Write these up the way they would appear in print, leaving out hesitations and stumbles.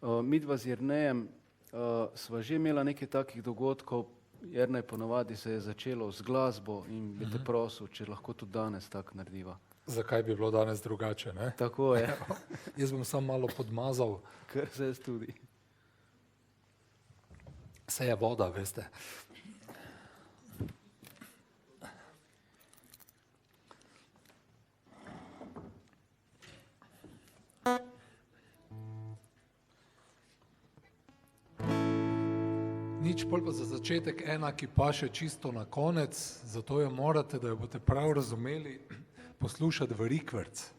Midva z Jernejem sva že imela nekaj takih dogodkov. Jernej ponovadi se je začelo z glasbo in bi te prosil, če lahko tudi danes tako narediva. Zakaj bi bilo danes drugače, ne? Tako je. Jaz bom samo malo podmazal. Kar se jaz tudi. Se je voda, veste. Nič, pol pa za začetek ena, ki paše čisto na konec, zato jo morate, da jo boste prav razumeli, poslušati v rikverc.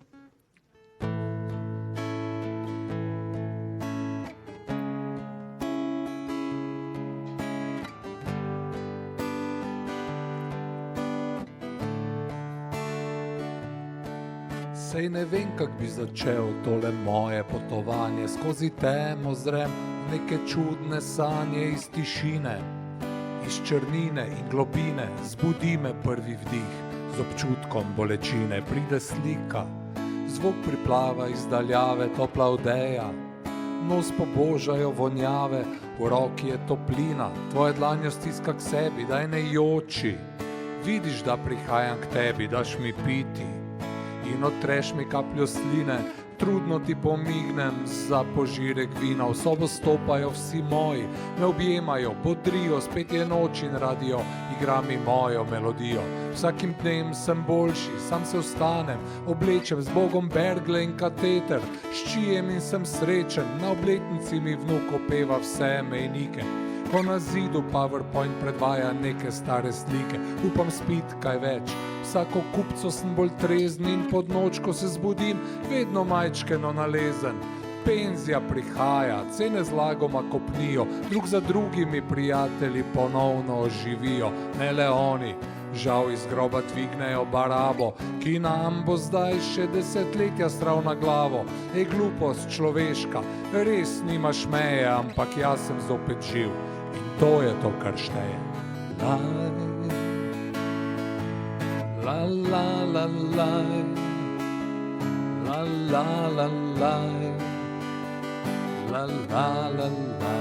Sej ne vem, kak bi začel tole moje potovanje, skozi temo zrem neke čudne sanje iz tišine, iz črnine in globine, zbudi me prvi vdih, z občutkom bolečine pride slika, zvok priplava iz daljave, topla odeja, nos pobožajo vonjave, v roki je toplina, tvoje dlanje stiska k sebi, daj ne joči, vidiš, da prihajam k tebi, daš mi piti in otreš mi kapljo sline, trudno ti pomignem za požirek vina, v sobo stopajo vsi moji, me objemajo, bodrijo, spet je noč in radio, igra mi mojo melodijo. Vsakim dnem sem boljši, sam se vstanem, oblečem z Bogom bergle in kateter, ščijem in sem srečen, na obletnici mi vnuk opeva vse mejnike. Ko na zidu PowerPoint predvaja neke stare slike, upam spit kaj več. Vsako kupco sem bolj trezen in pod noč, ko se zbudim, vedno majčkeno nalezen. Penzija prihaja, cene zlagoma kopnijo, drug za drugimi prijatelji ponovno oživijo, ne le oni. Žal iz groba dvignejo barabo, ki nam bo zdaj še desetletja stral na glavo. Ej, glupost človeška, res nimaš meje, ampak jaz sem zopet živ. In to je to, kar šteje. La la la la, la la la la, la la la la.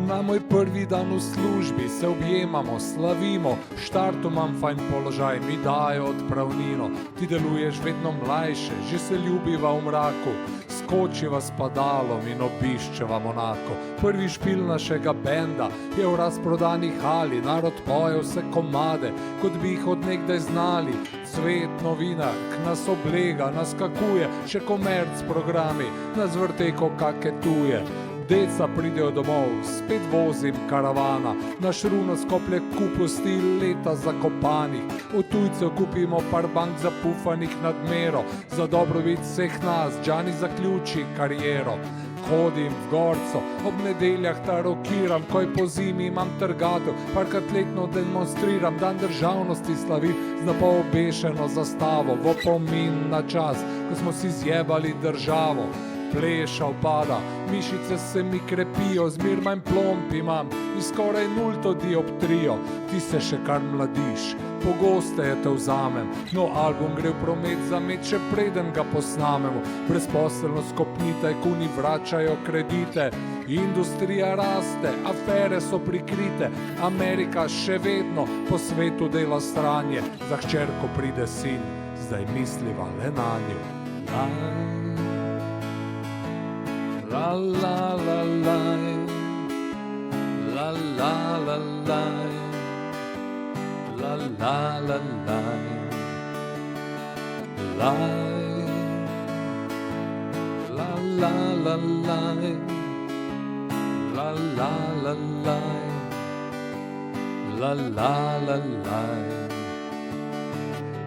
Na moj prvi dan v službi se objemamo, slavimo, štartu imam fajn položaj, mi dajo odpravnino, ti deluješ vedno mlajše, že se ljubiva v mraku, skočiva s padalom in obiščeva Monako. Prvi špil našega benda je v razprodani hali, narod poje vse komade, kot bi jih od nekdaj znali. Svet novinark nas oblega, nas kakuje, še komerc programi, nas vrte ko kake tuje. Deca pridejo domov, spet vozim karavana, naš runo skoplje kuposti leta zakopanih, od tujcev kupimo par bank zapufanih nad mero, za dobrobit vseh nas, Džani zaključi kariero. Hodim v gorco, ob nedeljah tarokiram, ko je po zimi imam trgatev, parkrat letno demonstriram, dan državnosti slavim z napol obešeno zastavo, v opomin na čas, ko smo si zjebali državo. Pleša upada, mišice se mi krepijo, zmer manj plomb imam in skoraj nulto dioptrijo. Ti se še kar mladiš, pogosteje te vzamem, no album gre v promet za med, še preden ga posnamemo. Brezposelnost kopni, tajkuni vračajo kredite, industrija raste, afere so prikrite, Amerika še vedno po svetu dela stranje, za hčerko pride sin, zdaj misliva le nanjo. La la la la, la la la la, la la la la, la la la la la, la la la la, la la la la.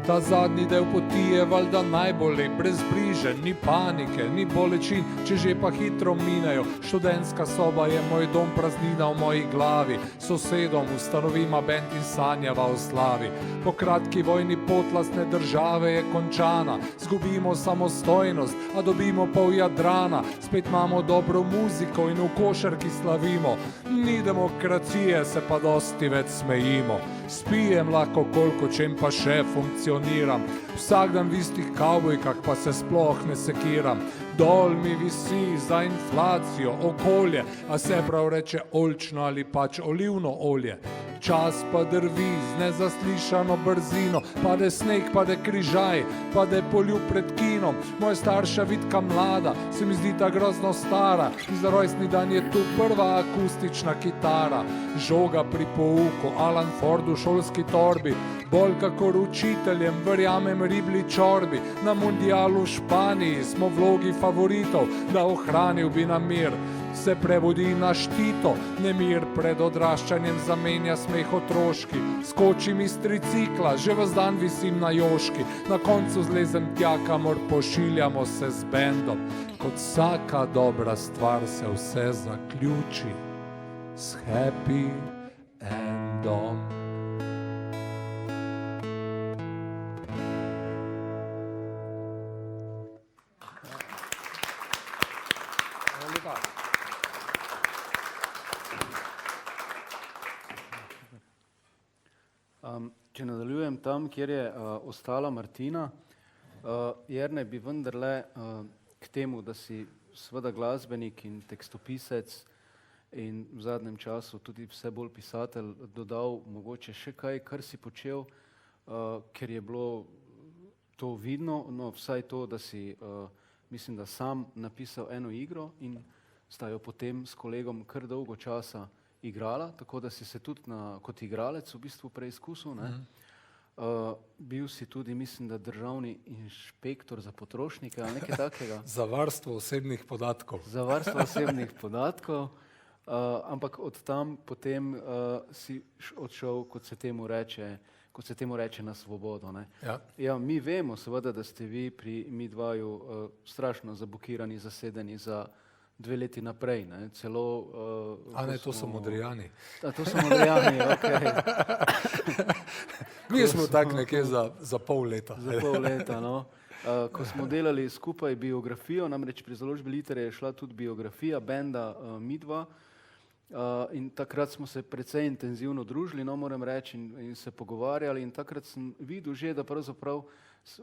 Ta zadnji del poti je valjda najbolj lep, brezbrižen, ni panike, ni bolečin, če že pa hitro minejo. Študentska soba je moj dom, praznina v moji glavi, sosedom ustanovima bend in sanjava o slavi. Po kratki vojni pot lastne države je končana, zgubimo samostojnost, a dobimo pol Jadrana, spet imamo dobro muziko in v košarki slavimo. Ni demokracije, se pa dosti več smejimo. Spijem lahko koliko, čem pa še funkcioniram. Vsak dan v istih kavbojkah pa se sploh ne sekiram. dol mi visi za inflacijo, okolje, a se prav reče oljčno ali pač olivno olje. Čas pa drvi z nezaslišano brzino, pade sneg, pade križaj, pade poljub pred kinom. Moja starša Vitka mlada, se mi zdi ta grozno stara, in za rojstni dan je tu prva akustična kitara. Žoga pri pouku, Alan Ford v šolski torbi, bolj kakor učiteljem, verjamem ribli čorbi. Na mundialu v Španiji smo v vlogi favoritov, da ohranil bi nam mir. Se prevodi na štito, nemir pred odraščanjem zamenja smeh otroški. Skočim iz tricikla, že ves dan visim na joški, na koncu zlezem tja, kamor pošiljamo se z bendom. Kot vsaka dobra stvar se vse zaključi s happy endom. Če nadaljujem tam, kjer je ostala Martina, Jernej bi vendarle k temu, da si seveda glasbenik in tekstopisec in v zadnjem času tudi vse bolj pisatelj, dodal mogoče še kaj, kar si počel, ker je bilo to vidno, no vsaj to, da si, mislim, da sam napisal eno igro in sta jo potem s kolegom kar dolgo časa igrala, tako da si se tudi kot igralec v bistvu preizkusil. Bil si tudi, mislim, da državni inšpektor za potrošnike ali nekaj takega. Za varstvo osebnih podatkov. Za varstvo osebnih podatkov, ampak od tam potem si odšel, kot se temu reče, na svobodo. Ja. Ja, mi vemo seveda, da ste vi pri Midvaju strašno zabukirani, zasedeni za 2 leti naprej, ne, celo... A ne, to so Modrijani. To so Modrijani, okej. Mi smo tak nekje za pol leta. Za pol leta, no. Ko smo delali skupaj biografijo, namreč pri založbi Litere je šla tudi biografija benda Midva, in takrat smo se precej intenzivno družili, no, moram reči, in se pogovarjali, in takrat sem videl že, da pravzaprav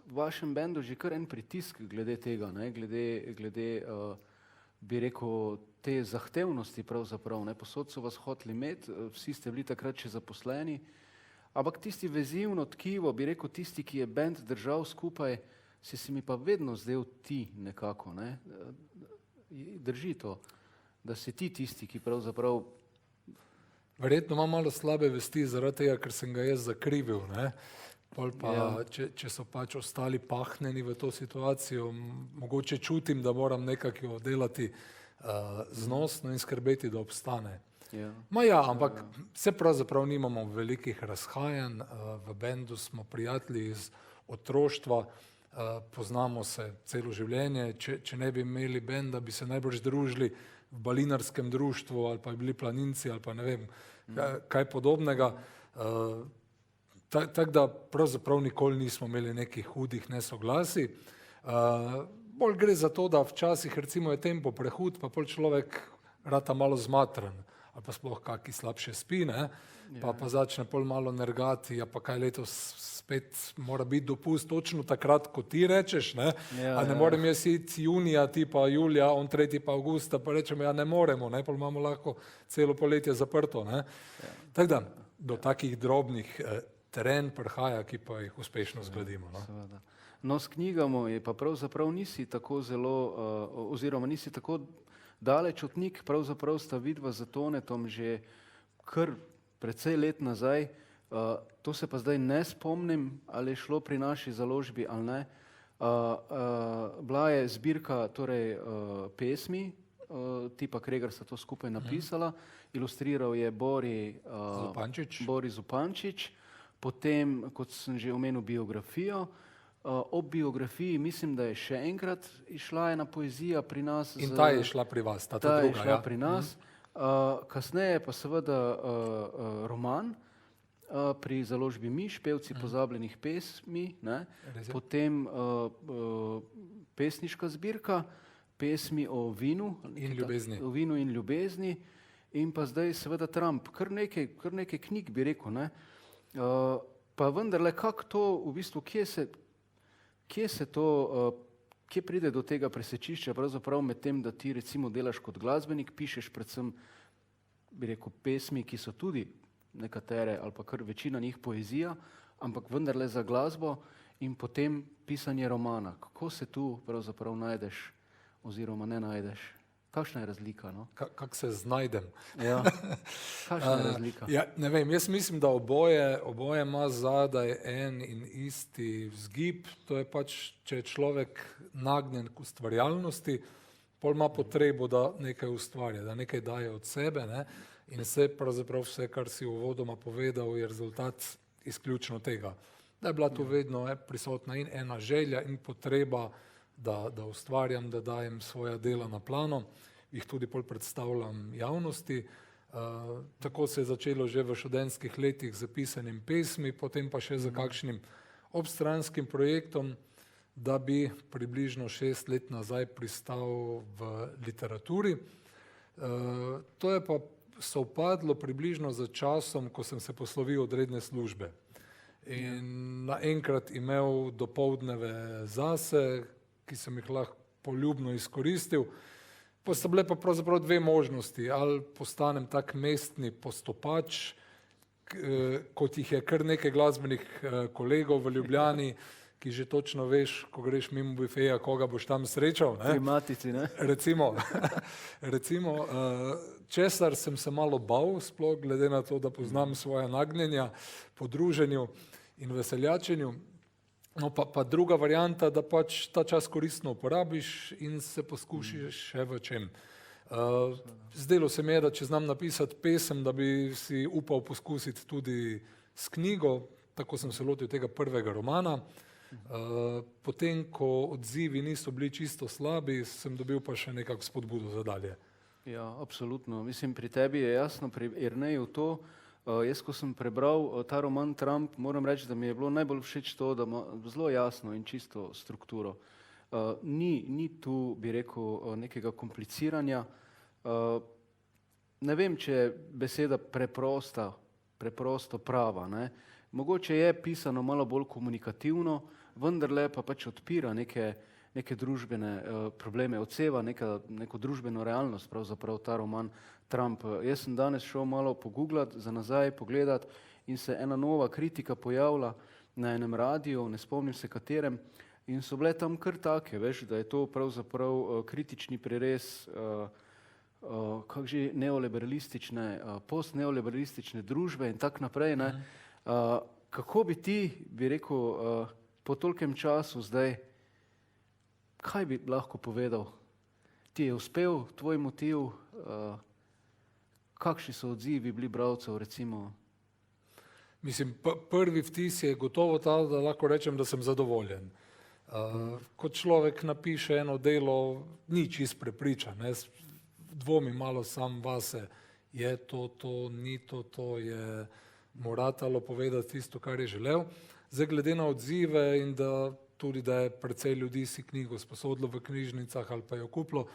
v vašem bendu že kar en pritisk glede tega, ne, glede bi rekel, te zahtevnosti pravzaprav, ne, posod so vas hoteli imeti, vsi ste bili takrat še zaposleni, ampak tisti vezivno tkivo, bi rekel, tisti, ki je bend držal skupaj, si mi pa vedno zdel ti nekako, ne, drži to, da si ti tisti, ki pravzaprav... Verjetno imam malo slabe vesti zaradi tega, ker sem ga jaz zakrivil, ne. Pol pa, če so pač ostali pahnjeni v to situacijo, mogoče čutim, da moram nekako delati znosno in skrbeti, da obstane. Ampak se pravzaprav nimamo velikih razhajanj, v bendu smo prijatelji iz otroštva, poznamo se celo življenje, če ne bi imeli benda, bi se najbrž družili v balinarskem društvu ali pa bili planinci ali pa ne vem, kaj podobnega. Tako da pravzaprav nikoli nismo imeli nekih hudih nesoglasij. Bolj gre za to, da včasih recimo je tempo prehud, pa pol človek rata malo zmatran, ali pa sploh kaki slabše spi, ne? Pa začne pol malo nergati, ja pa kaj letos spet mora biti dopust točno takrat, ko ti rečeš, ne? A ne morem jaz iti junija, ti pa julija, on 3. pa avgusta, pa rečemo, ja ne moremo, ne? Pol imamo lahko celo poletje zaprto, ne? Tako da, do takih drobnih teren prihaja, ki pa jih uspešno zgradimo. No, s knjigami je pa pravzaprav nisi tako zelo, oziroma nisi tako daleč od knjig, pravzaprav sta vidva z Tonetom že kar precej let nazaj, to se pa zdaj ne spomnim, ali je šlo pri naši založbi ali ne. Bila je zbirka torej pesmi, ti pa Kregar sta to skupaj napisala, ilustriral je Bori Zupančič, potem, kot sem že omenil, biografijo. Ob biografiji mislim, da je še enkrat išla ena poezija pri nas. In ta je šla pri vas, ta druga. Ta je šla pri nas. Kasneje pa seveda roman pri založbi Miš, Pevci pozabljenih pesmi, ne? Potem pesniška zbirka, pesmi o vinu in ljubezni in pa zdaj seveda Trump. Kar nekaj knjig bi rekel, ne? Pa vendarle, kako to v bistvu, kje se to kje pride do tega presečišča, pravzaprav med tem, da ti recimo delaš kot glasbenik, pišeš predvsem, bi rekel, pesmi, ki so tudi nekatere ali pa kar večina njih poezija, ampak vendarle za glasbo in potem pisanje romana. Kako se tu pravzaprav najdeš oziroma ne najdeš? Kakšna je razlika? No? Kako se znajdem? Ja. Kakšna je razlika? Ja, ne vem, jaz mislim, da oboje ima zadaj en in isti vzgib. To je pač, če je človek nagnjen k ustvarjalnosti, pol ima potrebo, da nekaj ustvarja, da nekaj daje od sebe, ne? In pravzaprav vse, kar si uvodoma povedal, je rezultat izključno tega. Da je bila tu vedno prisotna in ena želja in potreba, da ustvarjam, da dajem svoja dela na plano, jih tudi pol predstavljam javnosti. Tako se je začelo že v študentskih letih z pisanjem pesmi, potem pa še za kakšnim obstranskim projektom, da bi približno 6 let nazaj pristal v literaturi. To je pa sovpadlo približno za časom, ko sem se poslovil od redne službe. In naenkrat imel dopoldneve zase, ki sem jih lahko poljubno izkoristil. Pa sta bile pa pravzaprav dve možnosti. Ali postanem tak mestni postopač, kot jih je kar nekaj glasbenih kolegov v Ljubljani, ki že točno veš, ko greš mimo bifeja, koga boš tam srečal. Pri matici, ne? Recimo, česar sem se malo bal, sploh glede na to, da poznam svoja nagnjenja po druženju in veseljačenju. No pa druga varianta, da pač ta čas koristno uporabiš in se poskušiš še v čem. Zdelo se mi je, da če znam napisati pesem, da bi si upal poskusiti tudi s knjigo, tako sem se lotil tega prvega romana. Potem, ko odzivi niso bili čisto slabi, sem dobil pa še nekako spodbudo za dalje. Ja, absolutno. Mislim, pri tebi je jasno, pri Jerneju to. Jaz, ko sem prebral ta roman Trump, moram reči, da mi je bilo najbolj všeč to, da ima zelo jasno in čisto strukturo. Ni tu, bi rekel, nekega kompliciranja. Ne vem, če je beseda preprosto prava. Ne? Mogoče je pisano malo bolj komunikativno, vendarle pa pač odpira neke družbene probleme, odseva neko družbeno realnost, pravzaprav ta roman Trump. Jaz sem danes šel malo pogooglati, za nazaj pogledati in se ena nova kritika pojavila na enem radiju, ne spomnim se katerem, in so bile tam kar take, veš, da je to pravzaprav kritični prerez neoliberalistične, postneoliberalistične družbe in tak naprej. Ne? Kako bi ti, bi rekel, po tolkem času zdaj, kaj bi lahko povedal? Ti je uspel tvoj motiv? Kakšni so odzivi bili bralcev, recimo? Mislim, prvi vtis je gotovo ta, da lahko rečem, da sem zadovoljen. Kot človek napiše eno delo, ni čist prepričan, dvomi malo sam vase, je to, ni to, je moratalo povedati tisto, kar je želel. Zdaj, glede na odzive in da tudi, da je precej ljudi si knjigo sposodilo v knjižnicah ali pa jo kupilo,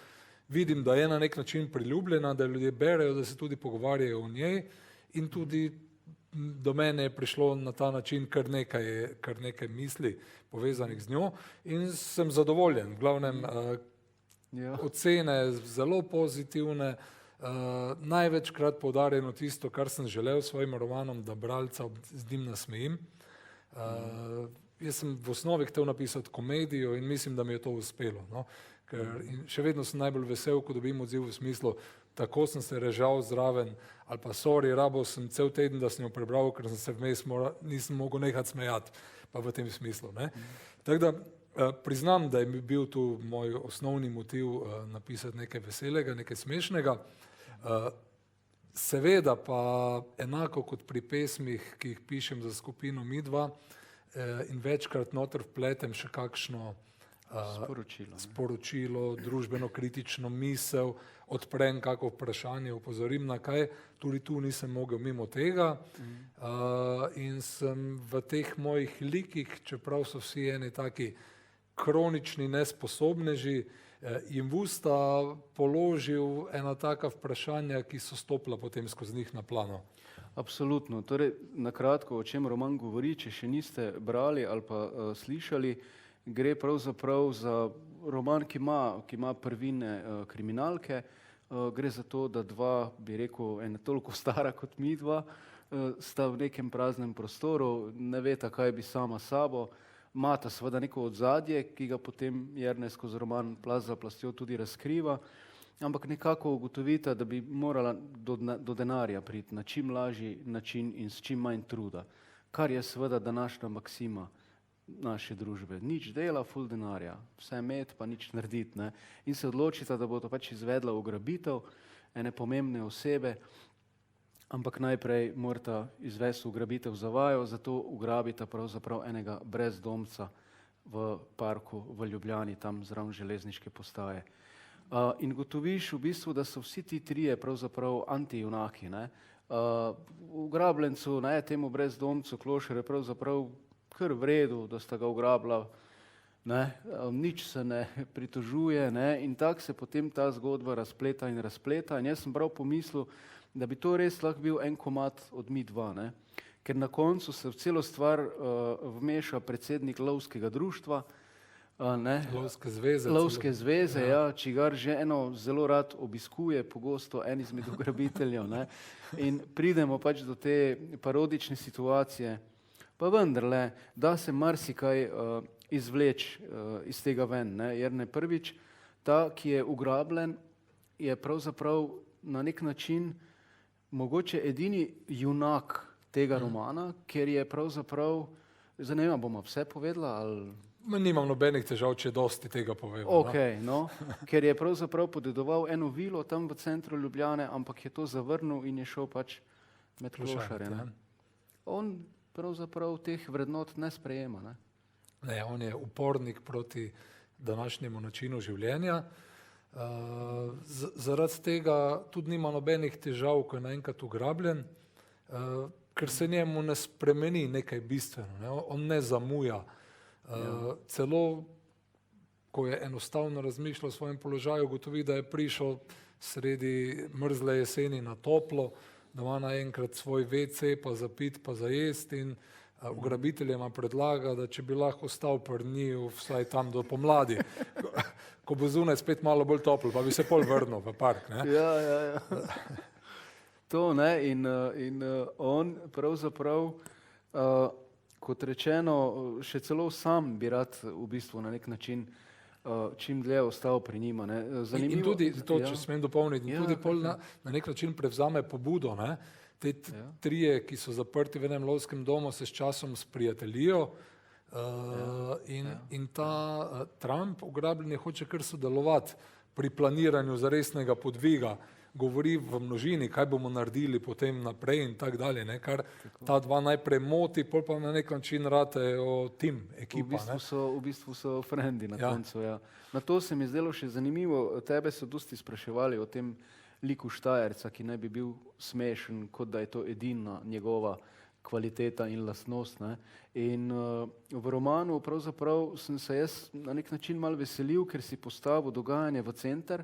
vidim, da je na nek način priljubljena, da ljudje berejo, da se tudi pogovarjajo o njej in tudi do mene je prišlo na ta način kar nekaj misli povezanih z njo in sem zadovoljen. V glavnem ocene zelo pozitivne, največkrat poudarjeno tisto, kar sem želel s svojim romanom, da bralca z njim nasmejim. Jaz sem v osnovi hotel napisati komedijo in mislim, da mi je to uspelo. No? In še vedno sem najbolj vesel, ko dobim odziv v smislu, tako sem se režal zraven, ali pa sorry, rabo sem cel teden, da sem jo prebral, ker sem se vmes nisem mogel nehati smejati, pa v tem smislu. Ne? Tako da priznam, da je bil tu moj osnovni motiv napisati nekaj veselega, nekaj smešnega. Seveda pa enako kot pri pesmih, ki jih pišem za skupino Midva in večkrat noter vpletem še kakšno sporočilo, družbeno kritično misel, odprem kako vprašanje, upozorim na kaj, tudi tu nisem mogel mimo tega in sem v teh mojih likih, čeprav so vsi eni taki kronični nesposobneži, jim v usta položil ena taka vprašanja, ki so stopila potem skozi njih na plano. Absolutno. Torej, na kratko, o čem roman govori, če še niste brali ali pa slišali, Gre pravzaprav za roman, ki ima prvine kriminalke. Gre za to, da dva, bi rekel, ena toliko stara kot mi dva, sta v nekem praznem prostoru, ne veta, kaj bi sama sabo. Imata seveda neko odzadje, ki ga potem Jernej skozi roman plast za plastjo tudi razkriva, ampak nekako ugotovita, da bi morala do denarja priti na čim lažji način in s čim manj truda, kar je seveda današnja maksima naše družbe. Nič dela, ful denarja, vse imeti pa nič narediti, ne. In se odločita, da bodo pač izvedla ugrabitev ene pomembne osebe, ampak najprej morata izvesti ugrabitev za vajo, zato ugrabita pravzaprav enega brezdomca v parku v Ljubljani, tam zraven železniške postaje. In gotoviš v bistvu, da so vsi ti trije pravzaprav antijunaki, ne. Ugrabljencu, ne, temu brezdomcu Klošar je pravzaprav kar v redu, da sta ga ugrabila, ne, nič se ne pritožuje, ne, in tako se potem ta zgodba razpleta in razpleta. In jaz sem prav pomislil, da bi to res lahko bil en komad od mi dva, ne, ker na koncu se v celo stvar vmeša predsednik lovskega društva, Lovske zveze, ja, čigar že eno zelo rad obiskuje, pogosto en izmed ugrabiteljev, ne, in pridemo pač do te parodične situacije, pa vendarle, da se marsikaj izvleči iz tega ven, ne. Jernej prvič, ta, ki je ugrabljen, je pravzaprav na nek način mogoče edini junak tega romana, ker je pravzaprav, zdaj ne vem, bomo vse povedala, ali... Nimam nobenih težav, če dosti tega povem. Ok, no, ker je pravzaprav podedoval eno vilo tam v centru Ljubljane, ampak je to zavrnil in je šel pač med klošarje, ne. On pravzaprav teh vrednot ne sprejema, ne. Ne, on je upornik proti današnjemu načinu življenja. Zaradi tega tudi nima nobenih težav, ko je naenkrat ugrabljen, ker se njemu ne spremeni nekaj bistveno, ne? On ne zamuja. Celo, ko je enostavno razmišljal o svojem položaju, ugotovi, da je prišel sredi mrzle jeseni na toplo, da ima naenkrat svoj WC pa za pit pa za jest in ugrabiteljema predlaga, da če bi lahko ostal pri njiju vsaj tam do pomladi, ko bo zunaj spet malo bolj toplo, pa bi se pol vrnil v park, ne? Ja. To, ne, in on pravzaprav, kot rečeno, še celo sam bi rad v bistvu na nek način čim dlje ostal pri njima, ne. Zanimivo, in tudi to, če smem dopolniti, in tudi pol na nek način prevzame pobudo, ne. Te trije, ki so zaprti v enem lovskem domu, se s časom sprijateljijo in ta Trump ugrabljen hoče kar sodelovati pri planiranju zaresnega podviga, govori v množini, kaj bomo naredili potem naprej in tak dalje, ne, kar ta dva najprej moti, pol pa na nek način ratejo tim, ekipa. V bistvu so frendi na koncu, ja. Na to se mi zdelo še zanimivo, tebe so dosti spraševali o tem liku Štajerca, ki naj bi bil smešen, kot da je to edina njegova kvaliteta in lastnost, ne. In v romanu pravzaprav sem se jaz na nek način malo veselil, ker si postavil dogajanje v center,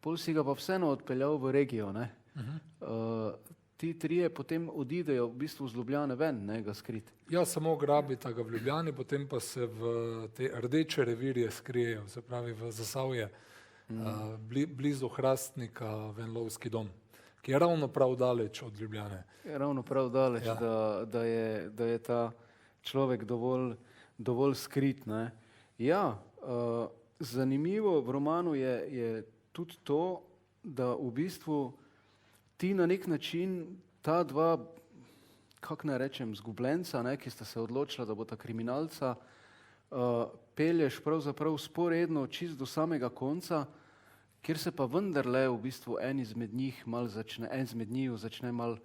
pol si ga pa vseeno odpeljal v regijo, ne. Ti trije potem odidejo v bistvu z Ljubljane ven, ne, ga skriti. Ja, samo grabita ga v Ljubljani, potem pa se v te rdeče revirje skrijejo, se pravi v Zasavje, blizu Hrastnika, v en lovski dom, ki je ravno prav daleč od Ljubljane. Je ravno prav daleč, da je ta človek dovolj skrit, ne. Ja, zanimivo v romanu je tudi to, da v bistvu ti na nek način ta dva, kako naj rečem, zgubljenca, ne, ki sta se odločila, da bosta kriminalca, pelješ pravzaprav sporedno čist do samega konca, kjer se pa vendarle v bistvu en izmed njiju začne mal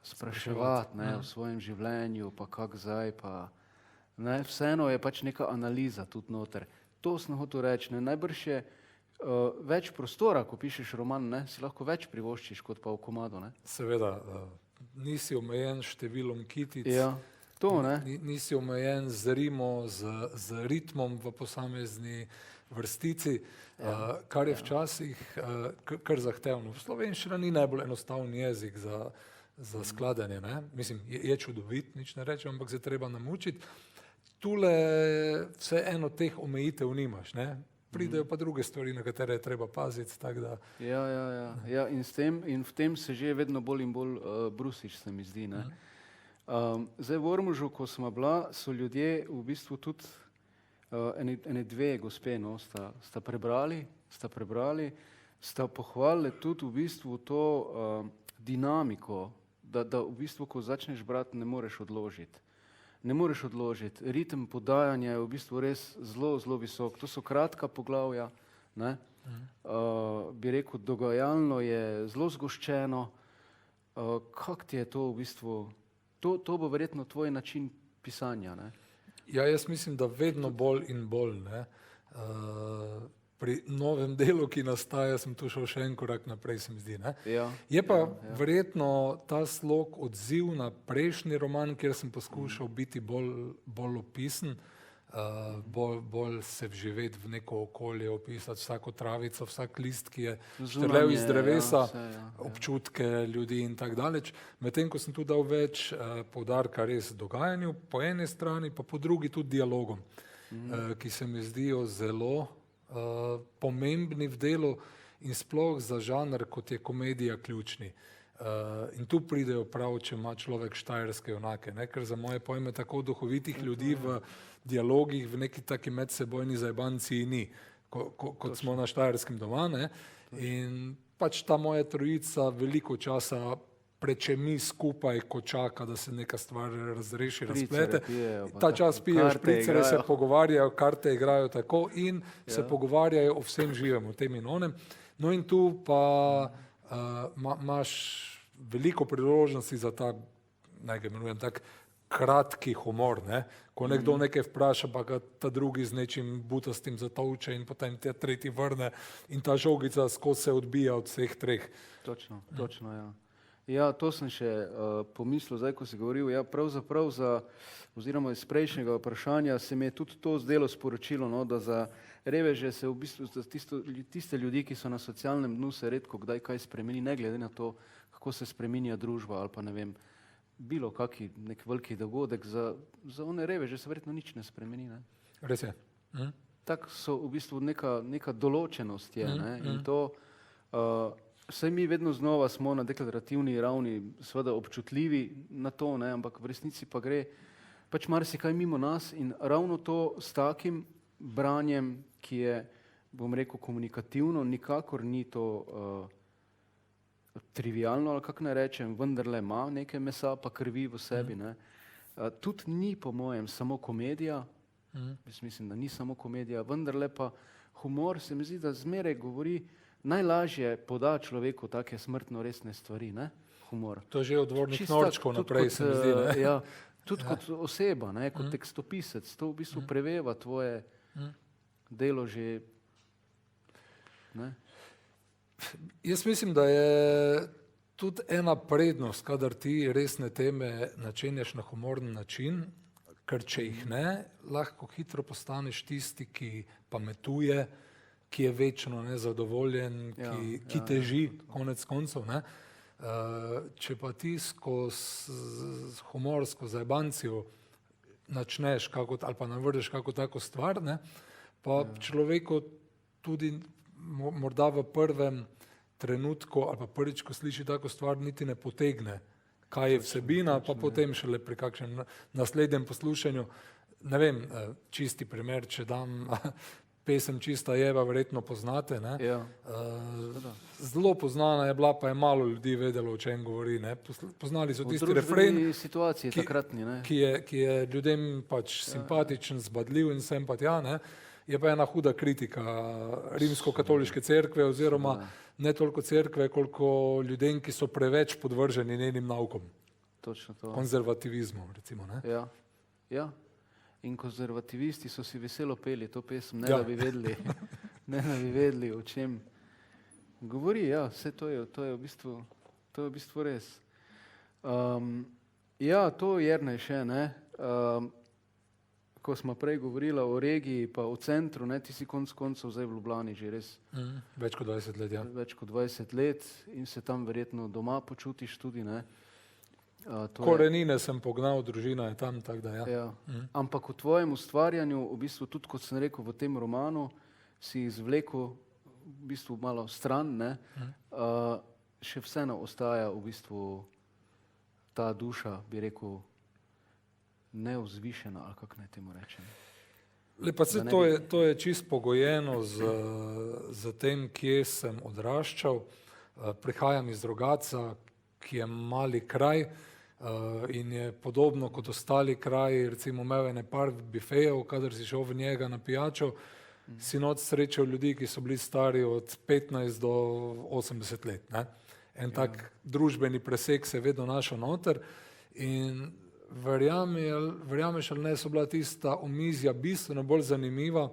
spraševati, ne, v svojem življenju, pa kak zdaj, pa ne, vseeno je pač neka analiza tudi noter. To sem hotel reči, ne, najbrž je več prostora, ko pišeš roman, ne, si lahko več privoščiš kot pa v komadu, ne. Seveda, nisi omejen številom kitic, to, ne. Nisi omejen z rimo, z ritmom v posamezni vrstici, kar je včasih kar zahtevno. Slovenščina ni najbolj enostaven jezik za skladanje, ne. Mislim, je čudovit, nič ne rečem, ampak se treba namučiti. tule vse eno teh omejitev nimaš, ne? Pridejo pa druge stvari, na katere je treba paziti, tako da. Ja, in v tem se že vedno bolj in bolj brusiš, se mi zdi, ne. Zdaj v Ormožu, ko smo bila, so ljudje v bistvu tudi ene dve gospe, no, sta prebrali, sta pohvalili tudi v bistvu to dinamiko, da v bistvu, ko začneš brati, ne moreš odložiti. Ritem podajanja je v bistvu res zelo, zelo visok. To so kratka poglavja, ne? Bi rekel, dogajalno je zelo zgoščeno. Kako ti je to v bistvu, to bo verjetno tvoj način pisanja, ne? Ja, jaz mislim, da vedno bolj in bolj, ne. Pri novem delu, ki nastaja, sem tu šel še en korak naprej, se mi zdi, ne. Je pa verjetno ta slog odziv na prejšnji roman, kjer sem poskušal biti bolj opisen, bolj se vživeti v neko okolje, opisati vsako travico, vsak list, ki je štrlel iz drevesa, občutke ljudi in tako daleč. Medtem, ko sem tu dal več poudarka res dogajanju po eni strani, pa po drugi tudi dialogom, ki se mi zdijo zelo pomembni v delu in sploh za žanr, kot je komedija, ključni. In tu pridejo prav, če ima človek štajerske junake, ne? Ker za moje pojme tako duhovitih ljudi v dialogih, v neki taki medsebojni zajbanciji ni, kot smo na Štajerskem doma, ne? In pač ta moja trojica veliko časa prečemi skupaj, ko čaka, da se neka stvar razreši, razplete. Ta čas pijejo špricere, se pogovarjajo, karte igrajo tako in se pogovarjajo o vsem živem, o tem in onem. No in tu pa imaš veliko priložnosti za ta, naj ga imenujem tak, kratki humor, ne? Ko nekdo nekaj vpraša, pa ga ta drugi z nečim butastim zatolče in potem te tretji vrne in ta žogica skozi se odbija od vseh treh. Točno, ja. Ja, to sem še pomislil, zdaj, ko si govoril, ja, pravzaprav oziroma iz prejšnjega vprašanja se mi je tudi to zdelo sporočilo, no, da za reveže se v bistvu, za tiste ljudi, ki so na socialnem dnu, se redko kdaj kaj spremeni, ne glede na to, kako se spreminja družba ali pa ne vem, bilo kaki nek veliki dogodek, za one reveže se verjetno nič ne spremeni, ne. Res je. Tak so v bistvu neka določenost je, ne, in to vsaj mi vedno znova smo na deklarativni ravni seveda občutljivi na to, ne, ampak v resnici pa gre pač marsikaj mimo nas in ravno to s takim branjem, ki je, bom rekel, komunikativno, nikakor ni to trivialno, ali kako naj rečem, vendarle ima nekaj mesa pa krvi v sebi, ne. Tudi ni po mojem samo komedija, jaz mislim, da ni samo komedija, vendarle pa humor se mi zdi, da zmeraj govori, najlažje poda človeku take smrtno resne stvari, ne, humor. To je že od Dvornih norčkov naprej, se mi zdi, ne. Ja, tudi kot oseba, ne, kot tekstopisec, to v bistvu preveva tvoje delo že, ne. Jaz mislim, da je tudi ena prednost, kadar ti resne teme načenjaš na humoren način, ker če jih ne, lahko hitro postaneš tisti, ki pametuje, ki je večno nezadovoljen, ki teži, konec koncev, ne. Če pa ti skozi humor, skozi zajbancijo načneš ali pa navrneš kako tako stvar, ne, pa človeku tudi morda v prvem trenutku ali pa prvič, ko sliši tako stvar, niti ne potegne, kaj je vsebina, pa potem šele pri kakšnem naslednjem poslušanju. Ne vem, čisti primer, če dam pesem Čista Eva, verjetno poznate, ne. Zelo poznana je bila, pa je malo ljudi vedelo, o čem govori, ne. Poznali so tisti refren, ki je ljudem pač simpatičen, zbadljiv in sem pa tja, ne. Je pa ena huda kritika rimsko-katoliške cerkve oziroma ne toliko cerkve, koliko ljudem, ki so preveč podvrženi njenim naukom. Točno to. Konzervativizmu, recimo, ne. Ja. In konzervativisti so si veselo peli to pesem, ne da bi vedeli, o čem govori, ja, vse to je v bistvu res. Ja, to Jernej še, ne, ko smo prej govorila o regiji pa o centru, ne, ti si konec koncev zdaj v Ljubljani že res. Več kot 20 let, ja. Več kot 20 let in se tam verjetno doma počutiš tudi, ne. Korenine sem pognal, družina je tam, tako da ja. Ja. Ampak v tvojem ustvarjanju, v bistvu tudi, kot sem rekel, v tem romanu, si izvlekel v bistvu malo stran, ne? Še vseeno ostaja v bistvu ta duša, bi rekel, neuzvišena, ali kako naj temu rečem. Lepa se to je čist pogojeno z tem, kje sem odraščal. Prihajam iz Rogatca, ki je mali kraj in je podobno kot ostali kraji, recimo imel ene par bifejev, kadar si šel v njega na pijačo, si noč srečal ljudi, ki so bili stari od 15 do 80 let. Ne? En tak družbeni presek se je vedno našel noter in verjameš ali ne, so bila tista omizja bistveno bolj zanimiva,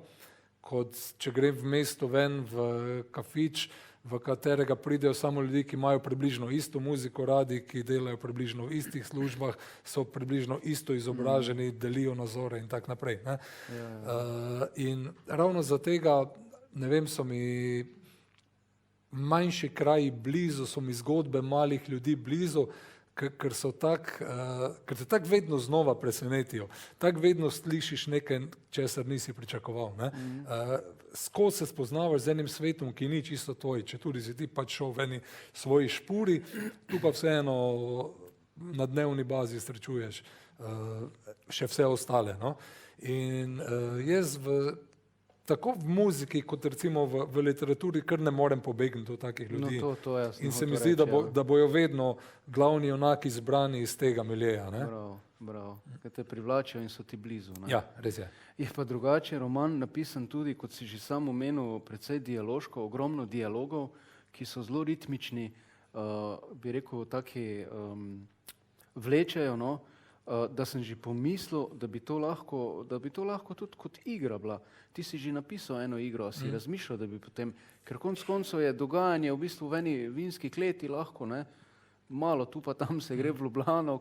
kot če grem v mesto ven v kafič, v katerega pridejo samo ljudi, ki imajo približno isto muziko radi, ki delajo približno v istih službah, so približno isto izobraženi, delijo nazore in tako naprej. Ne? In ravno za tega, ne vem, so mi manjši kraji blizu, so mi zgodbe malih ljudi blizu, ker te tako vedno znova presenetijo. Tako vedno slišiš nekaj, česar nisi pričakoval. Ne? Skozi se spoznavaš z enim svetom, ki ni čisto tvoj, če tudi si ti pač šel v eni svoji špuri, tu pa vseeno na dnevni bazi srečuješ še vse ostale. No? In jaz tako v muziki, kot recimo v literaturi, kar ne morem pobegniti od takih ljudi. No, to jasno, in se mi zdi, da bojo vedno glavni junaki izbrani iz tega miljeja. Ne? Bravo. Ker te privlačijo in so ti blizu. Ne? Ja, res je. Je pa drugače roman napisan tudi, kot si že sam omenil, precej dialoško, ogromno dialogov, ki so zelo ritmični, bi rekel, taki vlečejo, no? Da sem že pomislil, da bi to lahko tudi kot igra bila. Ti si že napisal eno igro, a si razmišljal, da bi potem, ker konec koncev je dogajanje v bistvu v eni vinski kleti lahko, ne, malo tu pa tam se gre v Ljubljano,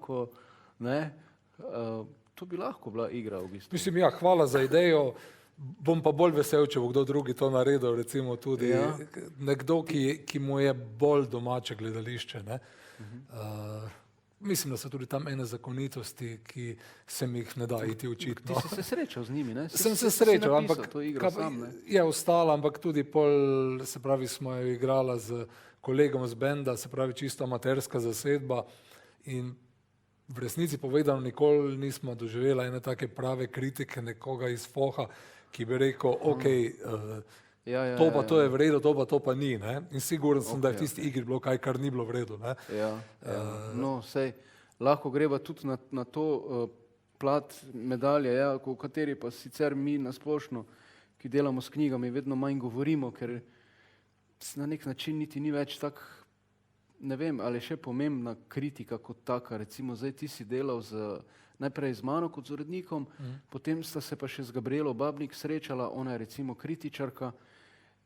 to bi lahko bila igra v bistvu. Mislim, ja, hvala za idejo, bom pa bolj vesel, če bo kdo drugi to naredil, recimo tudi nekdo, ki mu je bolj domače gledališče, ne. Mislim, da so tudi tam ene zakonitosti, ki se mi jih ne da iti učiti. Ti si se srečal z njimi, ne? Sem se srečal, ampak je ostala, ampak tudi pol, se pravi, smo jo igrala z kolegom z benda, se pravi, čisto amaterska zasedba in v resnici povedano nikoli nismo doživela ene take prave kritike nekoga iz foha, ki bi rekel, to pa to je v redu, to pa ni. Ne? In siguren sem, da je v tisti igri bilo kaj, kar ni bilo v redu. Ne? No, sej, lahko greva tudi na to plat medalje, o kateri pa sicer mi nasplošno, ki delamo s knjigami, vedno manj govorimo, ker na nek način niti ni več tak, ne vem, ali še pomembna kritika kot taka. Recimo, zdaj ti si delal najprej z mano kot z urednikom, potem sta se pa še z Gabrielo Babnik srečala, ona je recimo kritičarka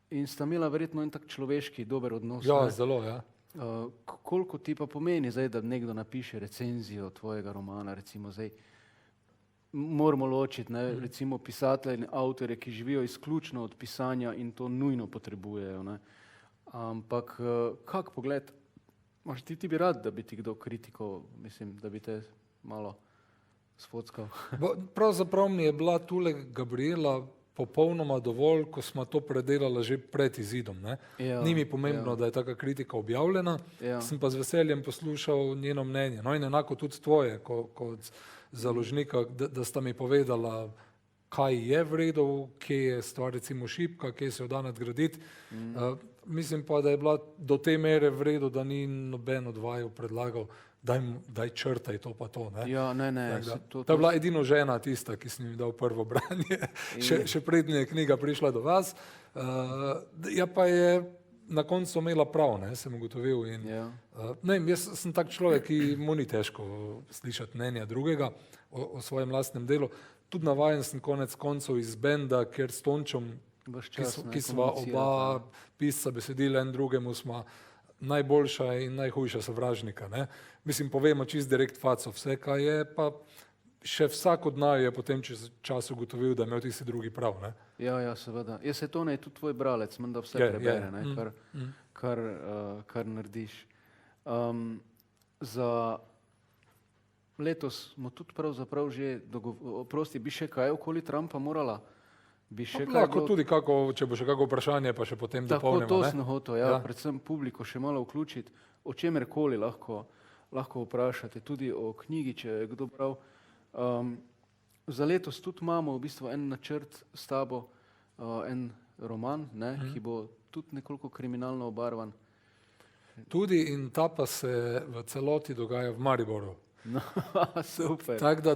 in sta imela verjetno en tak človeški dober odnos. Ja, zelo, ja. Koliko ti pa pomeni zdaj, da nekdo napiše recenzijo tvojega romana, recimo zdaj, moramo ločiti, ne, recimo pisatelje in avtorje, ki živijo izključno od pisanja in to nujno potrebujejo, ne. Ampak kak pogled, ti bi rad, da bi ti kdo kritiko, mislim, da bi te malo sfockal? Pravzaprav mi je bila tule Gabriela popolnoma dovolj, ko smo to predelala že pred izidom. Ne? Ni mi pomembno, da je taka kritika objavljena, sem pa z veseljem poslušal njeno mnenje. No in enako tudi tvoje, kot založnika, da sta mi povedala, kaj je v redu, kje je stvar recimo šibka, kje se jo da nadgraditi. Mislim pa, da je bila do te mere v redu, da ni noben od vaju predlagal, daj črtaj to pa to. Ne? Ja, ne. To je bila edino žena tista, ki sem jim dal prvo branje, še prednje je knjiga prišla do vas. Ja pa je na koncu imela prav, ne, sem ugotovil. Jaz sem tak človek, ki mu ni težko slišati mnenja drugega o svojem lastnem delu. Tudi navajen sem konec koncev iz benda, ker s Tončom, ki sva oba pisca besedila en drugemu, sva najboljša in najhujša sovražnika. Ne? Mislim, povemo čist direkt faco vse, kaj je, pa še vsak od naju je potem čez čas ugotovil, da je imel tisti drugi prav. Ne? Ja, seveda. Jaz se to ne, tudi tvoj bralec, menda vse prebere, kar narediš. Za letos smo tudi pravzaprav že oprosti, bi še kaj okoli Trumpa morala? Bi še kaj Lahko tudi, če bo še kako vprašanje, pa še potem dopolnimo. Tako, to sem hotel, ja, predvsem publiko še malo vključiti, o čemerkoli lahko vprašate, tudi o knjigi, če je kdo bral. Za letos tudi imamo v bistvu en načrt s tabo, en roman, ki bo tudi nekoliko kriminalno obarvan. Tudi in ta pa se v celoti dogaja v Mariboru. No, super. Tako da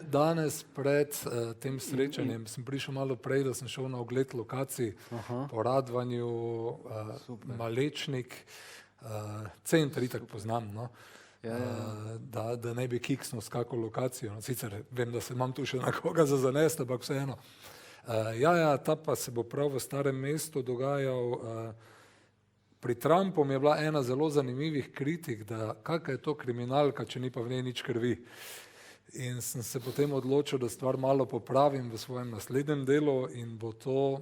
danes pred tem srečanjem sem prišel malo prej, da sem šel na ogled lokacij po Radvanju, Malečnik, center itak poznam, no. Da ne bi kiksnil s kako lokacijo. No, sicer vem, da se imam tu še na koga za zanest, ampak vseeno. Ta pa se bo prav v Starem mestu dogajal. Pri Trumpu je bila ena zelo zanimivih kritik, da kakšna je to kriminalka, če ni pa v njej nič krvi. In sem se potem odločil, da stvar malo popravim v svojem naslednjem delu in bo to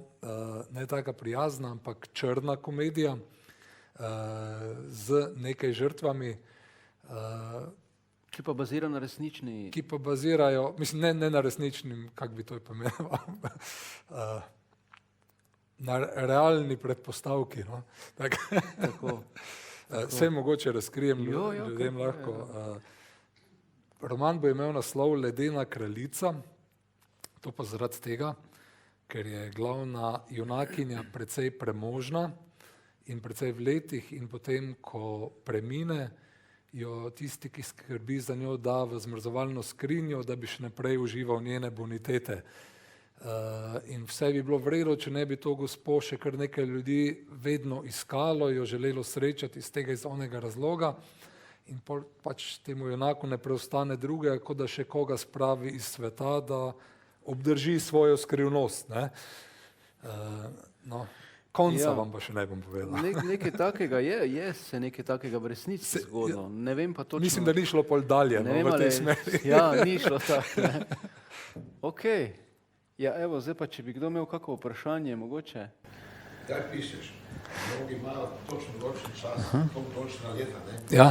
ne taka prijazna, ampak črna komedija z nekaj žrtvami. Ki pa bazira na resnični... Ki pa bazirajo, mislim, ne na resničnim, kak bi to pomenoval, na realni predpostavki. No? Tako. Vse mogoče razkrijem ljudem lahko. Roman bo imel naslov Ledena kraljica, to pa zaradi tega, ker je glavna junakinja precej premožna in precej v letih in potem, ko premine, jo tisti, ki skrbi za njo, da v zmrzovalno skrinjo, da bi še naprej užival njene bonitete. In vse bi bilo v redu, če ne bi to gospo še kar nekaj ljudi vedno iskalo, jo želelo srečati iz tega iz onega razloga in pač temu junaku ne preostane druge, kot da še koga spravi iz sveta, da obdrži svojo skrivnost. No, konca vam pa še ne bom povedal. Nekaj takega se nekaj takega v resnici zgodilo. Ne vem pa točno. Mislim, da ni šlo pol dalje v tej smeri. Ja, ni šlo tako. Okej. Ja, evo, zdaj pa, če bi kdo imel kako vprašanje, mogoče. Kaj pišeš? Mnogi imajo točno določen čas, točna leta, ne? Ja.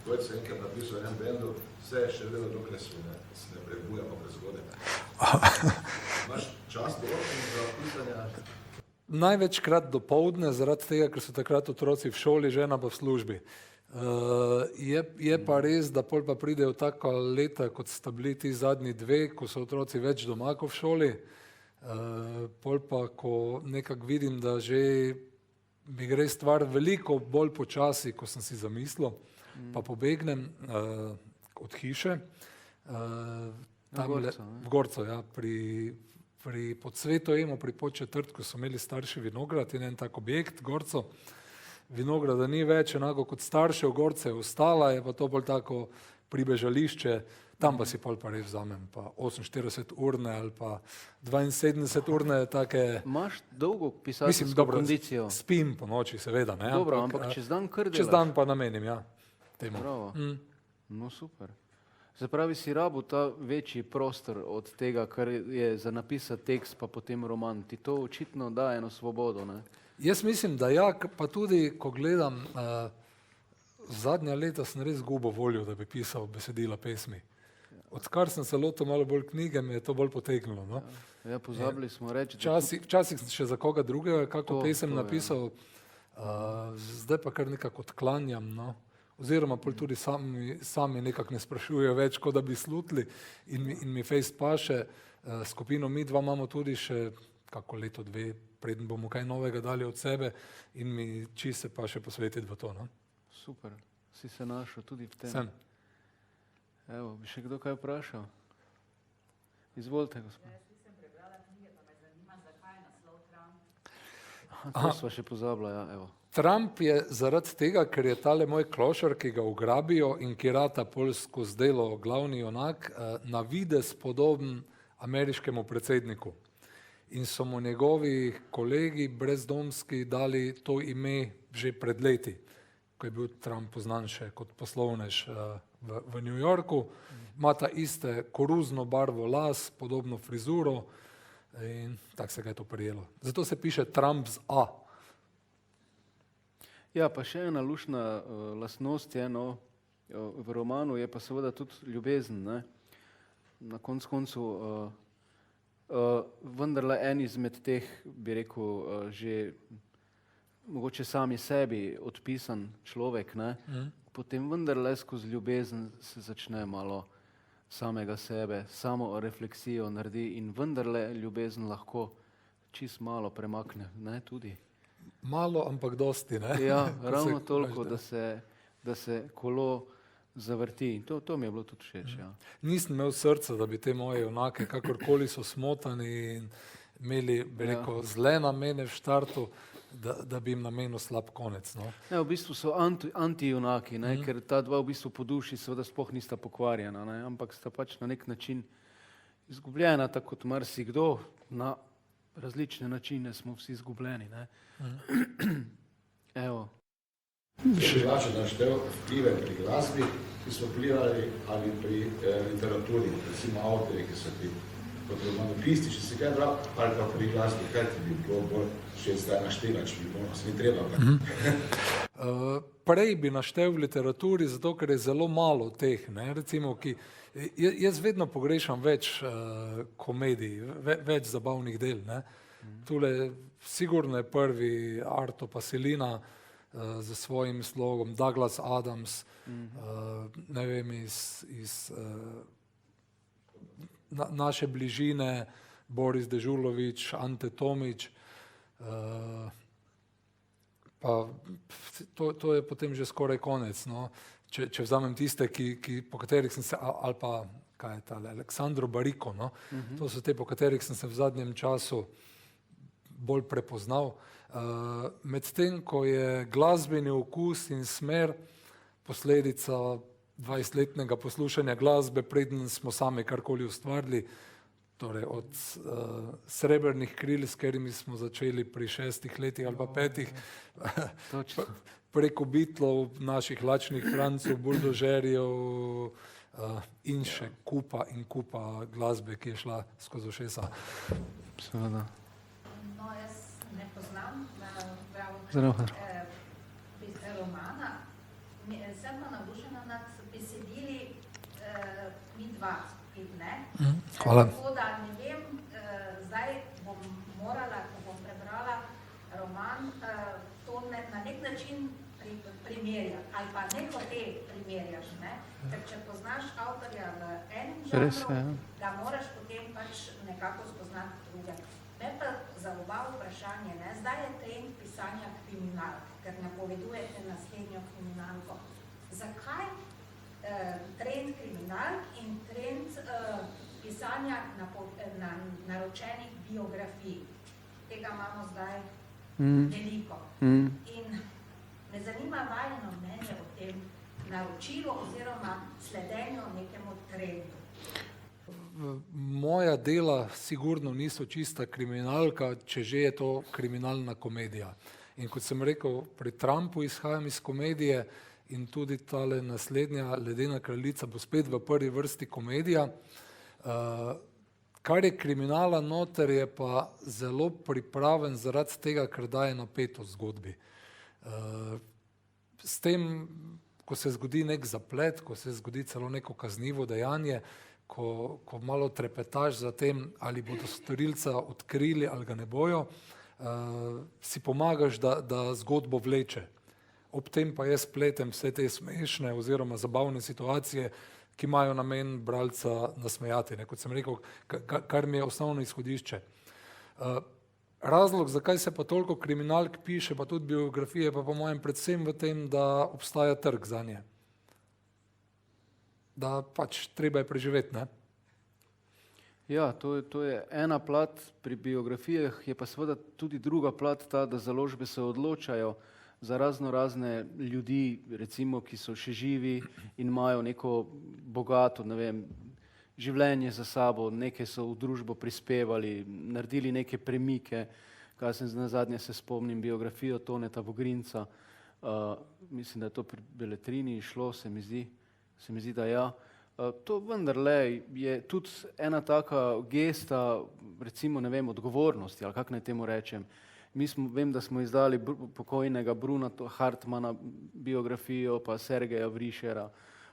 Dojec se enkrat napisal v enem bendu, vse je še vedno, dokler se ne prebuja pa prezgode. Imaš čas določen za pisanja? Največkrat dopoldne, zaradi tega, ker so takrat otroci v šoli, žena pa v službi. Je pa res, da pol pa pridejo taka leta, kot sta bili ti zadnji dve, ko so otroci več doma kot v šoli. Pol pa, ko nekako vidim, da že mi gre stvar veliko bolj počasi, kot sem si zamislil, pa pobegnem od hiše. V Gorcu, ja, pri Podsvetoemu, pri Podčetrtku so imeli starši vinograd in en tak objekt, Gorco. Vinograda ni več, enako kot starše v Gorce je ostala, je pa to bolj tako pribežališče, tam pa si pol pa res vzamem, pa 48-urne ali pa 72-urne take... Imaš dolgo pisateljsko kondicijo? Spim po noči, seveda. Ne? Dobro, ampak čez dan kar delaš? Čez dan pa namenim, ja. Bravo. No, super. Se pravi, si rabu ta večji prostor od tega, kar je za napisati tekst, pa potem roman. Ti to očitno da eno svobodo, ne? Jaz mislim, da ja, pa tudi, ko gledam, zadnja leta sem res gubil voljo, da bi pisal besedila pesmi. Odkar sem se lotil malo bolj knjige, me je to bolj potegnilo. No? Ja, pozabili smo reči. Včasih sem še za koga drugega kako pesem napisal, zdaj pa kar nekako odklanjam, no? Oziroma pol tudi sami nekako ne sprašujejo več, kot da bi slutili in mi fejst paše. Skupino Mi dva imamo tudi še kako leto, dve, preden bomo kaj novega dali od sebe in mi se pa še posvetiti v to. No? Super, si se našel tudi v tem. Sem. Evo, bi še kdo kaj vprašal? Izvolite, gospod. Jaz nisem prebrala knjige, pa me zanima, zakaj je naslov Trump. To sva še pozabila, ja, evo. Trump je zaradi tega, ker je tale moj klošar, ki ga ugrabijo in ki rata polsko zdelo glavni junak, na videz podoben ameriškemu predsedniku. In so mu njegovi kolegi brezdomski dali to ime že pred leti, ko je bil Trump poznan še kot poslovnež v New Yorku. Ima ta iste koruzno barvo las, podobno frizuro in tako se ga je to prijelo. Zato se piše Trump z A. Ja, pa še ena luštna lastnost je, no, v romanu je pa seveda tudi ljubezen, ne? Na koncu vendarle en izmed teh, bi rekel, že mogoče sami sebi odpisan človek, ne? Potem vendarle skozi ljubezen se začne malo samega sebe, samo refleksijo naredi in vendarle ljubezen lahko čist malo premakne, ne, tudi. Malo, ampak dosti, ne? Ja, ravno toliko, da se kolo zavrti. In to mi je bilo tudi všeč, ja. Nisem imel srca, da bi te moje junake, kakorkoli so smotani in imeli, bi rekel, zle namene v štartu, da bi jim namenil slab konec, no. Ne, v bistvu so antijunaki, ne, ker ta dva v bistvu po duši seveda sploh nista pokvarjena, ne, ampak sta pač na nek način izgubljena, tako kot marsikdo, na različne načine smo vsi izgubljeni, ne. Evo. Še drugače naštel vplive pri glasbi, ki so vplivali ali pri literaturi, recimo avtorji, ki so ti kot romanopisti, če si kaj bral, ali pa pri glasbi, kaj ti bi bilo bolj še zdaj naštela, če bi bilo, se ni treba. Prej bi naštel v literaturi, zato ker je zelo malo teh, ne, recimo, ki, jaz vedno pogrešam več komedij, več zabavnih del, ne. Tule sigurno je prvi Arto Pasilina z svojim slogom, Douglas Adams, ne vem, iz naše bližine, Boris Dežulović, Ante Tomić, pa to je potem že skoraj konec, no. Če vzamem tiste, po katerih sem se, ali pa, kaj je tale, Aleksandro Bariko, no. To so te, po katerih sem se v zadnjem času bolj prepoznal. Medtem, ko je glasbeni okus in smer posledica 20-letnega poslušanja glasbe, preden smo sami karkoli ustvarili, torej od Srebrnih kril, s katerimi smo začeli pri 6 letih ali pa 5, preko Beatlov, naših Lačnih Francev, Buldožerjev in še kupa in kupa glasbe, ki je šla skozi ušesa. Seveda. No, jaz ne poznam romana, sem pa navdušena nad besedili Midva, ne? Hvala. Tako da ne vem, zdaj bom morala, ko bom prebrala roman, to na nek način primerjati, ali pa neko te primerjaš, ne? Ker če poznaš avtorja v enem žanru, ga moraš potem pač nekako spoznati druge. Me pa za oba vprašanje, ne? Zdaj je trend pisanja kriminalk, ker napovedujete naslednjo kriminalko. Zakaj trend kriminalk in trend pisanja naročenih biografij? Tega imamo zdaj veliko. In me zanima vajino mnenje o tem naročilu oziroma sledenju nekemu trendu. Moja dela sigurno niso čista kriminalka, če že je to kriminalna komedija. In kot sem rekel, pri Trumpu izhajam iz komedije in tudi tale naslednja Ledena kraljica bo spet v prvi vrsti komedija. Kar je kriminala noter, je pa zelo pripraven zaradi tega, ker daje napetost zgodbi. S tem, ko se zgodi nek zaplet, ko se zgodi celo neko kaznivo dejanje, ko malo trepetaš za tem, ali bodo storilca odkrili ali ga ne bojo, si pomagaš, da zgodbo vleče. Ob tem pa jaz spletem vse te smešne oziroma zabavne situacije, ki imajo namen bralca nasmejati, ne, kot sem rekel, kar mi je osnovno izhodišče. Razlog, zakaj se pa toliko kriminalk piše, pa tudi biografije, pa po mojem predvsem v tem, da obstaja trg zanje. Da pač treba je preživeti, ne? Ja, to je ena plat pri biografijah, je pa seveda tudi druga plat ta, da založbe se odločajo za razne ljudi, recimo, ki so še živi in imajo neko bogato, ne vem, življenje za sabo, nekaj so v družbo prispevali, naredili neke premike, kaj sem nazadnje se spomnim biografijo Toneta Vogrinca, mislim, da je to pri Beletrini šlo, se mi zdi, da ja. To vendarle je tudi ena taka gesta, recimo, ne vem, odgovornosti, ali kako naj temu rečem. Vem, da smo izdali pokojnega Bruna Hartmana biografijo, pa Sergeja Vrišera,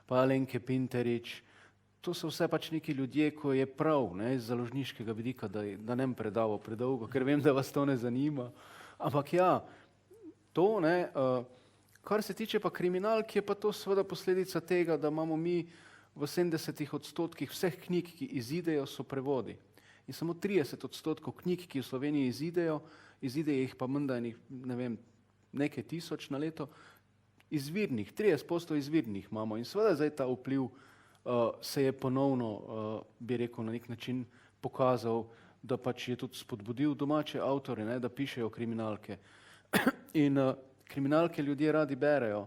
pa Alenke Pinterič. To so vse pač neki ljudje, ko je prav, ne, iz založniškega vidika, da ne predaval predolgo, ker vem, da vas to ne zanima. Ampak ja, to, ne, kar se tiče pa kriminalk, je pa to seveda posledica tega, da imamo mi v 70% vseh knjig, ki izidejo, so prevodi. In samo 30% knjig, ki v Sloveniji izide jih pa menda ne vem, nekaj tisoč na leto, izvirnih, 30% izvirnih imamo. In seveda zdaj ta vpliv se je ponovno, bi rekel, na nek način pokazal, da pač je tudi spodbudil domače avtore, ne, da pišejo kriminalke. In kriminalke ljudje radi berejo.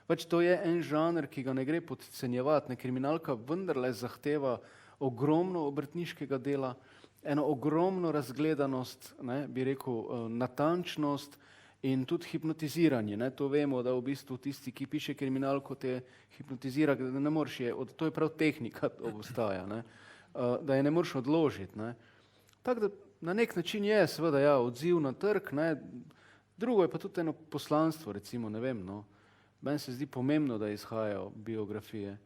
Pač to je en žanr, ki ga ne gre podcenjevati. Ne, kriminalka vendarle zahteva ogromno obrtniškega dela, eno ogromno razgledanost, ne, bi rekel, natančnost in tudi hipnotiziranje. Ne. To vemo, da v bistvu tisti, ki piše kriminalko, te hipnotizira, da ne moreš to je prav tehnika, to obstaja, ne, da je ne moreš odložiti. Ne. Tako da na nek način je seveda ja, odziv na trg, ne. Drugo je pa tudi eno poslanstvo, recimo, ne vem, no. Meni se zdi pomembno, da izhajajo biografije.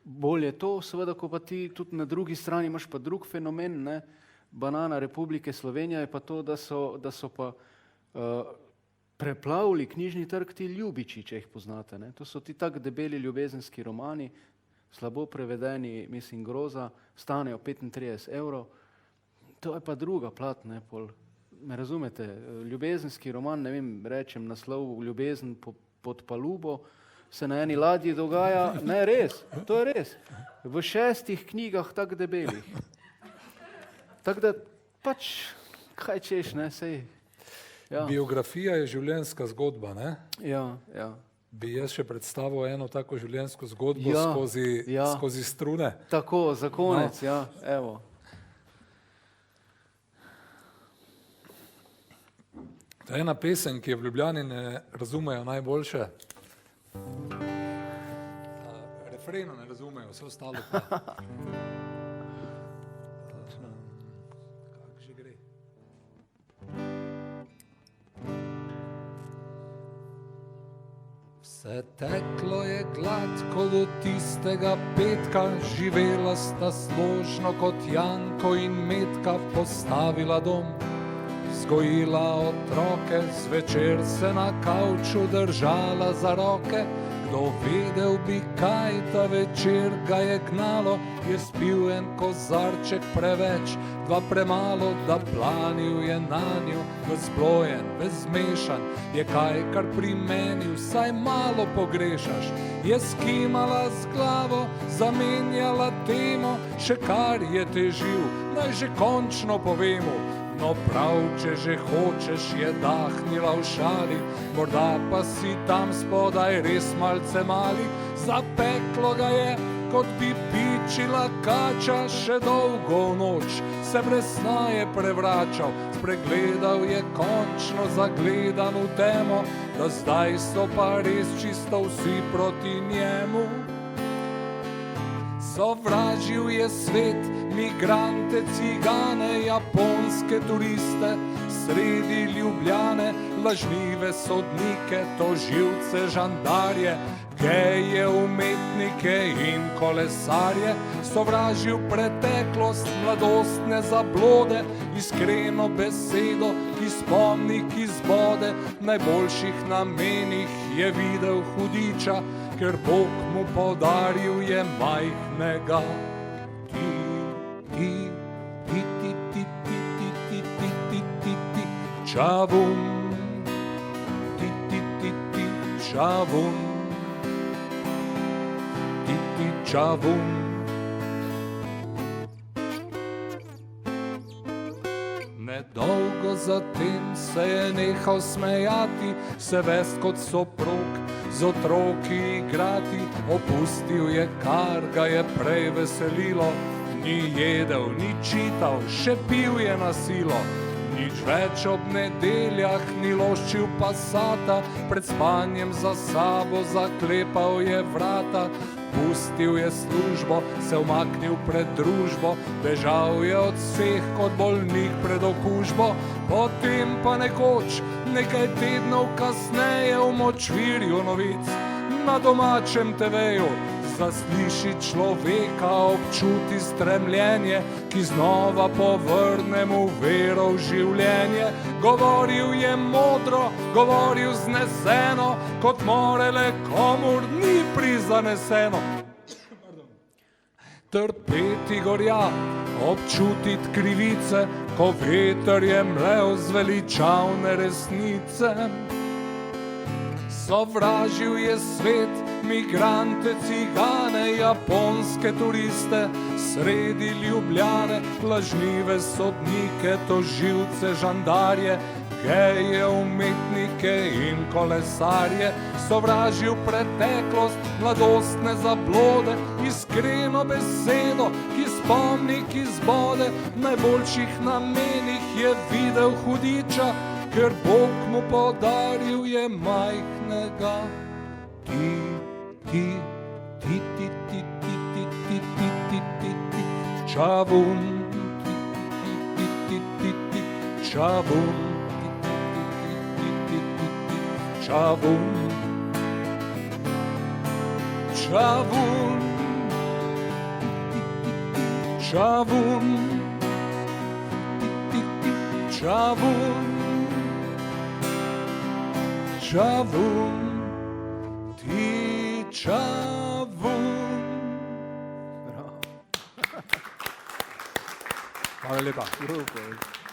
Bolje to, seveda, ko pa ti tudi na drugi strani imaš pa drug fenomen, ne. Banana Republike Slovenija je pa to, da so pa preplavili knjižni trg ti ljubiči, če jih poznate. Ne. To so ti tak debeli ljubezenski romani, slabo prevedeni, mislim, groza, stanejo 35 €. To je pa druga plat, ne, pol. Me razumete, ljubezenski roman, ne vem, rečem naslov Ljubezen pod palubo, se na eni ladji dogaja, ne res, to je res, v 6 knjigah tak debelih. Tako da pač, kaj češ, ne, sej. Ja. Biografija je življenjska zgodba, ne? Ja, ja. Bi jaz še predstavil eno tako življenjsko zgodbo skozi strune? Tako, za konec, no. Ja, evo. To je ena pesem, ki je v Ljubljani ne razumejo najboljše. Refrena ne razumejo, vse ostalo pa. Kako že gre? Vse teklo je gladko do tistega petka, živela sta složno kot Janko in Metka, postavila dom, vzgojila otroke, zvečer se na kavču držala za roke. Kdo vedel bi, kaj ta večer ga je gnalo, je spil en kozarček preveč, 2 premalo, da planil je nanjo, vzblojen, bezmešan, je kaj, kar pri meni vsaj malo pogrešaš. Je skimala z glavo, zamenjala temo, še kar je težil, naj že končno povemo. No prav, če že hočeš, je dahnila v šali, morda pa si tam spodaj res malce mali. Zapeklo ga je, kot bi pičila kača, še dolgo v noč se brez sna je prevračal. Spregledal je končno zagledan v temo, da zdaj so pa res čisto vsi proti njemu. Sovražil je svet, migrante, cigane, japonske turiste, sredi Ljubljane, lažnive sodnike, tožilce, žandarje, geje, umetnike in kolesarje. Sovražil preteklost, mladostne zablode, iskreno besedo, ki spomnik izbode. V najboljših namenih je videl hudiča, ker Bog mu podaril je majhnega. Čavun, čavun, čavun. Nedolgo zatem se je nehal smejati, se vest kot soprog, z otroki igrati. Opustil je, kar ga je prej veselilo, ni jedel, ni čital, še pil je na silo. Nič več ob nedeljah ni loščil pasata, pred spanjem za sabo zaklepal je vrata. Pustil je službo, se umaknil pred družbo, bežal je od vseh kot bolnik pred okužbo. Potem pa nekoč, nekaj tednov kasneje, v močvirju novic na domačem TV-ju zasliši človeka, občuti stremljenje, ki znova povrne mu vero v življenje. Govoril je modro, govoril zneseno, kot more le komur ni prizaneseno. Trpeti gorja, občutit krivice, ko veter je mlel zveličavne resnice. Sovražil je svet, migrante, cigane, japonske turiste, sredi Ljubljane, lažnive sodnike, tožilce, žandarje, geje, umetnike in kolesarje. Sovražil preteklost, mladostne zablode, iskreno besedo, ki spomni, ki zbode. V najboljših namenih je videl hudiča, ker Bog mu podaril je majhnega. Ti, ti, ti, ti, ti, ti, ti, ti, ti, ti, ti, ti, čavun, ti, ti, ti, ti, ti, ti, čavun, ti, ti, ti, ti, ti, čavun, čavun, čavun, čavun, čavun, ti čavun. Bravo. Hvala lepa. Super.